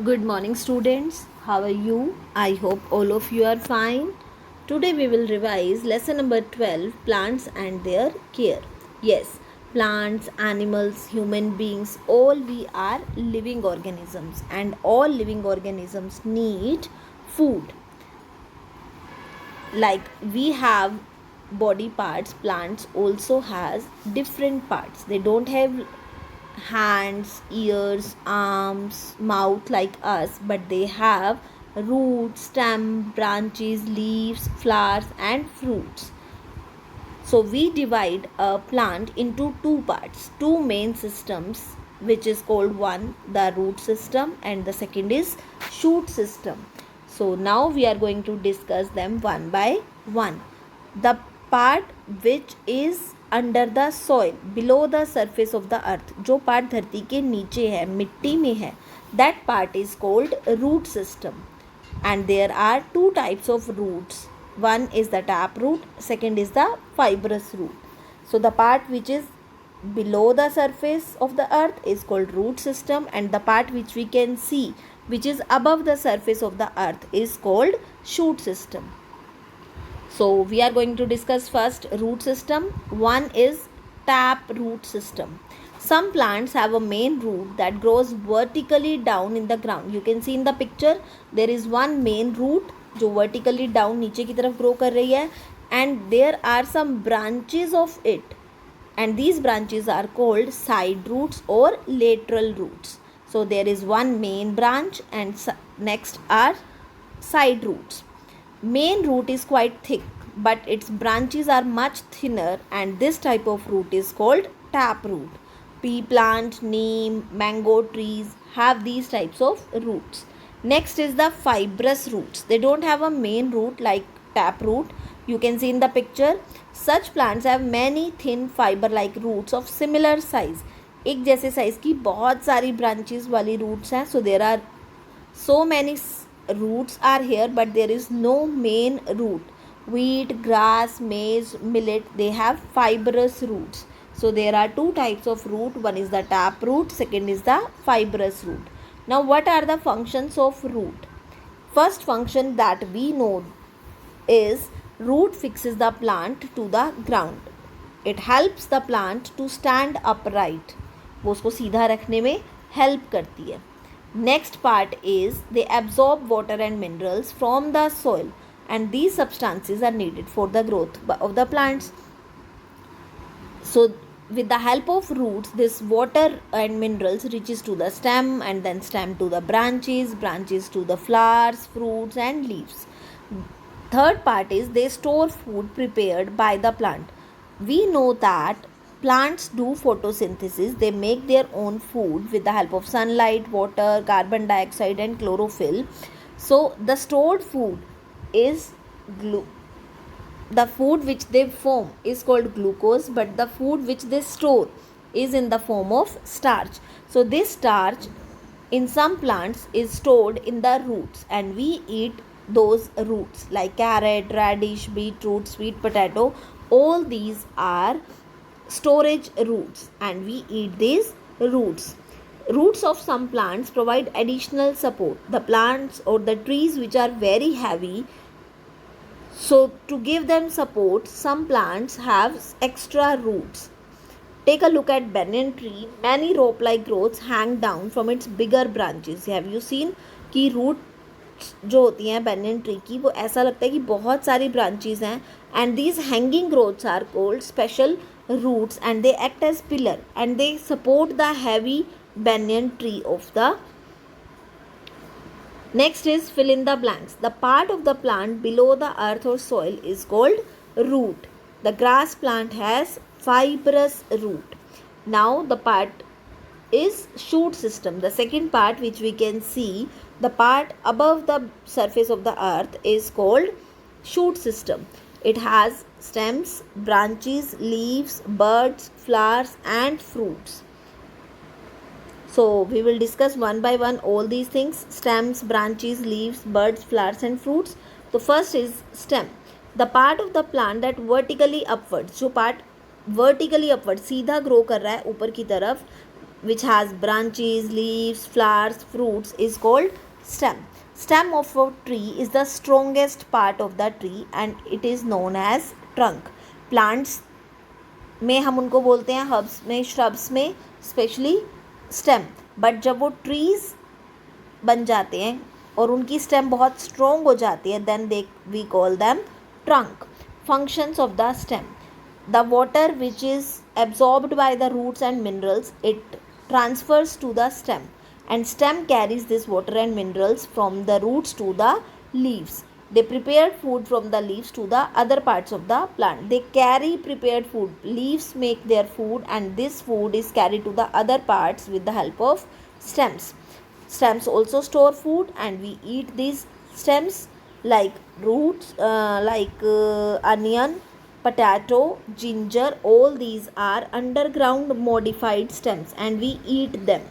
Good morning, students. How are you? I hope all of you are fine. Today we will revise lesson number 12, plants and their care. Yes, plants, animals, human beings, all we are living organisms, and all living organisms need food. Like we have body parts, plants also has different parts. They don't have hands, ears, arms, mouth like us, but they have roots, stem, branches, leaves, flowers and fruits. So we divide a plant into two parts, two main systems, which is called one the root system and the second is shoot system. So now we are going to discuss them one by one. The part which is under the soil below the surface of the earth, जो part धरती के नीचे है, मिट्टी में है, that part is called root system. And there are two types of roots. One is the tap root, second is the fibrous root. So the part which is below the surface of the earth is called root system, and the part which we can see, which is above the surface of the earth, is called shoot system. So we are going to discuss first root system. One is tap root system. Some plants have a main root that grows vertically down in the ground. You can see in the picture there is one main root जो vertically down नीचे की तरफ grow कर रही है, and there are some branches of it, and these branches are called side roots or lateral roots. So there is one main branch and next are side roots. Main root is quite thick, but its branches are much thinner, and this type of root is called tap root. Pea plant, neem, mango trees have these types of roots. Next is the fibrous roots. They don't have a main root like tap root. You can see in the picture. Such plants have many thin fiber-like roots of similar size. एक जैसे size की बहुत सारी branches वाली roots हैं. So there are so many roots are here, but there is no main root. Wheat, grass, maize, millet, they have fibrous roots. So there are two types of root. One is the tap root, second is the fibrous root. Now what are the functions of root? First function that we know is root fixes the plant to the ground. It helps the plant to stand upright. वो उसको सीधा रखने में help करती है. Next part is they absorb water and minerals from the soil, and these substances are needed for the growth of the plants. So with the help of roots, this water and minerals reaches to the stem, and then stem to the branches, branches to the flowers, fruits and leaves. Third part is they store food prepared by the plant. We know that plants do photosynthesis. They make their own food with the help of sunlight, water, carbon dioxide and chlorophyll. So the stored food is the food which they form is called glucose, but the food which they store is in the form of starch. So this starch in some plants is stored in the roots, and we eat those roots like carrot, radish, beetroot, sweet potato. All these are storage roots, and we eat these roots. Roots of some plants provide additional support. The plants or the trees which are very heavy, so to give them support, some plants have extra roots. Take a look at banyan tree. Many rope-like growths hang down from its bigger branches. Have you seen कि roots जो होती हैं banyan tree की, वो ऐसा लगता है कि बहुत सारी branches हैं, and these hanging growths are called special roots, and they act as pillar, and they support the heavy banyan tree of the. Next is fill in the blanks. The part of the plant below the earth or soil is called root. The grass plant has fibrous root. Now the part is shoot system. The second part which we can see, the part above the surface of the earth, is called shoot system. It has stems, branches, leaves, buds, flowers and fruits. So we will discuss one by one all these things: stems, branches, leaves, buds, flowers and fruits. So first is stem. The part of the plant that vertically upwards, जो part vertically upwards सीधा grow कर रहा है ऊपर की तरफ, which has branches, leaves, flowers, fruits is called stem. Stem of a tree is the strongest part of the tree and it is known as trunk. Plants में हम उनको बोलते हैं हर्ब्स में, श्रब्स में स्पेशली स्टेम. बट जब वो trees बन जाते हैं और उनकी स्टेम बहुत स्ट्रॉन्ग हो जाती है, then they we call them trunk. Functions of the stem: the water which is absorbed by the roots and minerals, it transfers to the stem, and stem carries this water and minerals from the roots to the leaves. They prepare food from the leaves to the other parts of the plant. They carry prepared food. Leaves make their food and this food is carried to the other parts with the help of stems. Stems also store food and we eat these stems like roots, onion, potato, ginger. All these are underground modified stems and we eat them.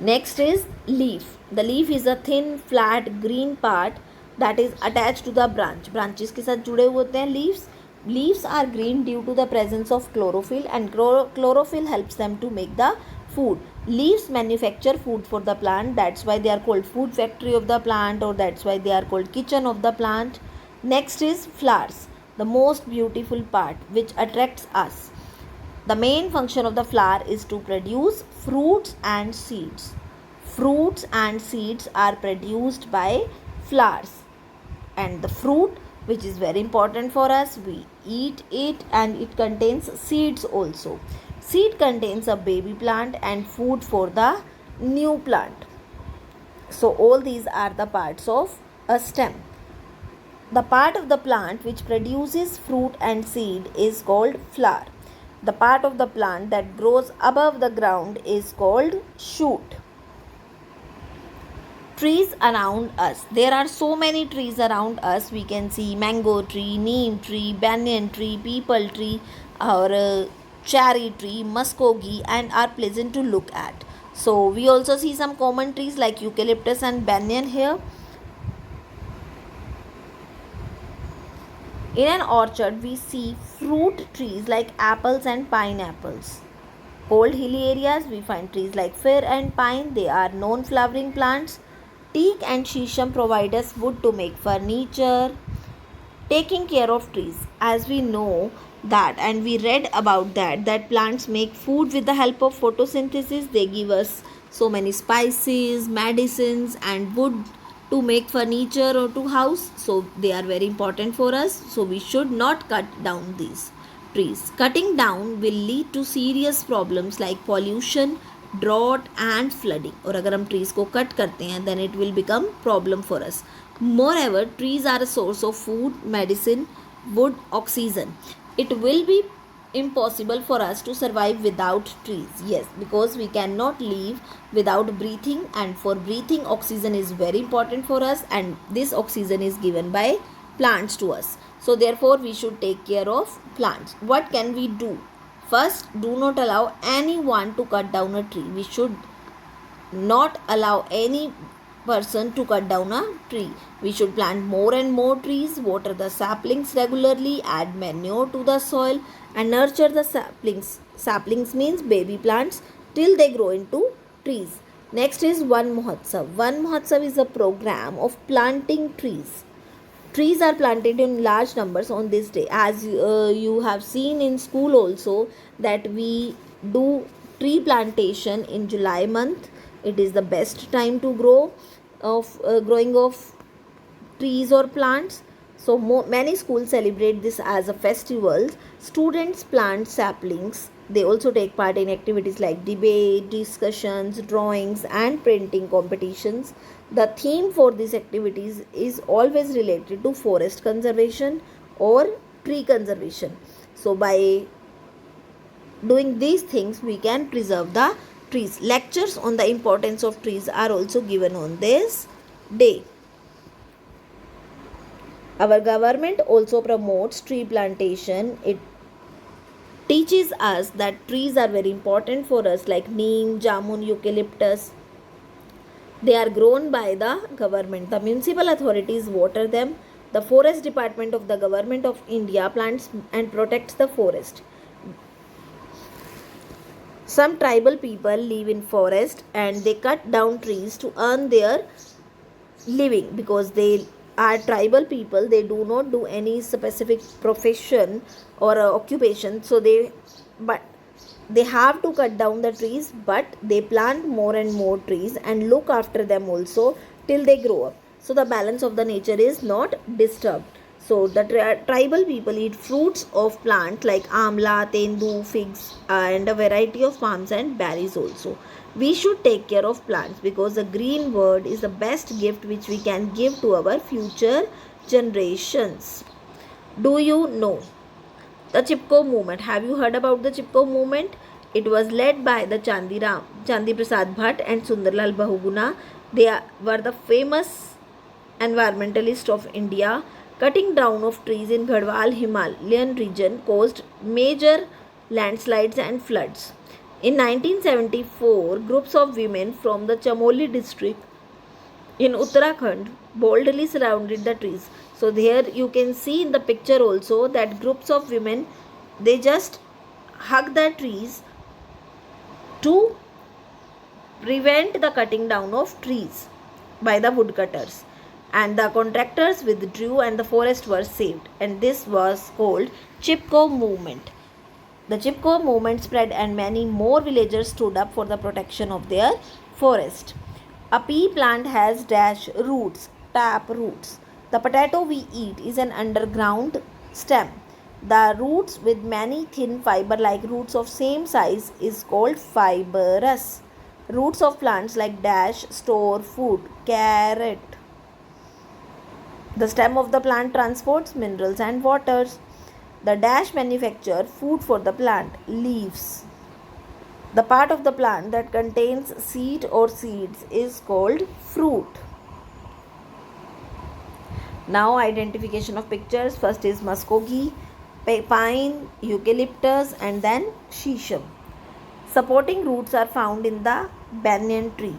Next is leaf. The leaf is a thin flat green part that is attached to the branch. Branches के साथ जुड़े हुए होते हैं leaves. Leaves are green due to the presence of chlorophyll and chlorophyll helps them to make the food. Leaves manufacture food for the plant. That's why they are called food factory of the plant, or that's why they are called kitchen of the plant. Next is flowers, the most beautiful part which attracts us. The main function of the flower is to produce fruits and seeds. Fruits and seeds are produced by flowers. And the fruit, which is very important for us, we eat it and it contains seeds also. Seed contains a baby plant and food for the new plant. So all these are the parts of a stem. The part of the plant which produces fruit and seed is called flower. The part of the plant that grows above the ground is called shoot. Trees around us. There are so many trees around us. We can see mango tree, neem tree, banyan tree, peepal tree, or cherry tree, muskogee, and are pleasant to look at. So we also see some common trees like eucalyptus and banyan here. In an orchard, we see fruit trees like apples and pineapples. Cold hilly areas, we find trees like fir and pine. They are non-flowering plants. Teak and shisham provide us wood to make furniture. Taking care of trees. As we know that and we read about that plants make food with the help of photosynthesis. They give us so many spices, medicines and wood to make furniture or to house. So they are very important for us. So we should not cut down these trees. Cutting down will lead to serious problems like pollution, drought and flooding. और अगर हम trees को cut करते हैं then it will become problem for us. Moreover, trees are a source of food, medicine, wood, oxygen. It will be impossible for us to survive without trees. Yes, because we cannot live without breathing, and for breathing oxygen is very important for us, and this oxygen is given by plants to us. So therefore we should take care of plants. What can we do? First, do not allow anyone to cut down a tree. We should not allow any person to cut down a tree. We should plant more and more trees, water the saplings regularly, add manure to the soil and nurture the saplings. Saplings means baby plants till they grow into trees. Next is Van Mahotsav. Van Mahotsav is a program of planting trees. Trees are planted in large numbers on this day. As you have seen in school also that we do tree plantation in July month. It is the best time to growing of trees or plants. So many schools celebrate this as a festival. Students plant saplings. They also take part in activities like debate, discussions, drawings and printing competitions. The theme for these activities is always related to forest conservation or tree conservation. So by doing these things we can preserve the trees. Lectures on the importance of trees are also given on this day. Our government also promotes tree plantation. It teaches us that trees are very important for us like neem, jamun, eucalyptus. They are grown by the government. The municipal authorities water them. The forest department of the government of India plants and protects the forest. Some tribal people live in forest and they cut down trees to earn their living, because they are tribal people. They do not do any specific profession or occupation, so but they have to cut down the trees, but they plant more and more trees and look after them also till they grow up, so the balance of the nature is not disturbed. So the tribal people eat fruits of plants like amla, tendu, figs, and a variety of palms and berries also. We should take care of plants because the green world is the best gift which we can give to our future generations. Do you know the Chipko movement? Have you heard about the Chipko movement? It was led by the Chandi Prasad Bhatt and Sundarlal Bahuguna. Were the famous environmentalists of India. Cutting down of trees in Garhwal Himalayan region caused major landslides and floods. In 1974, groups of women from the Chamoli district in Uttarakhand boldly surrounded the trees. So there you can see in the picture also that groups of women, they just hug the trees to prevent the cutting down of trees by the woodcutters, and the contractors withdrew and the forest was saved, and this was called Chipko movement. The Chipko movement spread and many more villagers stood up for the protection of their forest. A pea plant has dash roots, tap roots. The potato we eat is an underground stem. The roots with many thin fiber like roots of same size is called fibrous. Roots of plants like dash store food, carrot. The stem of the plant transports minerals and waters. The dash manufacture food for the plant, leaves. The part of the plant that contains seed or seeds is called fruit. Now identification of pictures. First is muskogee, pine, eucalyptus, and then shisham. Supporting roots are found in the banyan tree.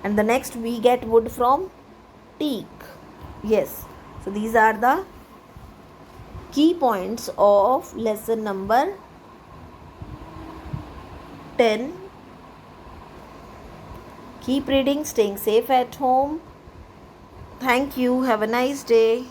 And the next we get wood from teak. Yes, so these are the key points of lesson number 10. Keep reading, staying safe at home. Thank you. Have a nice day.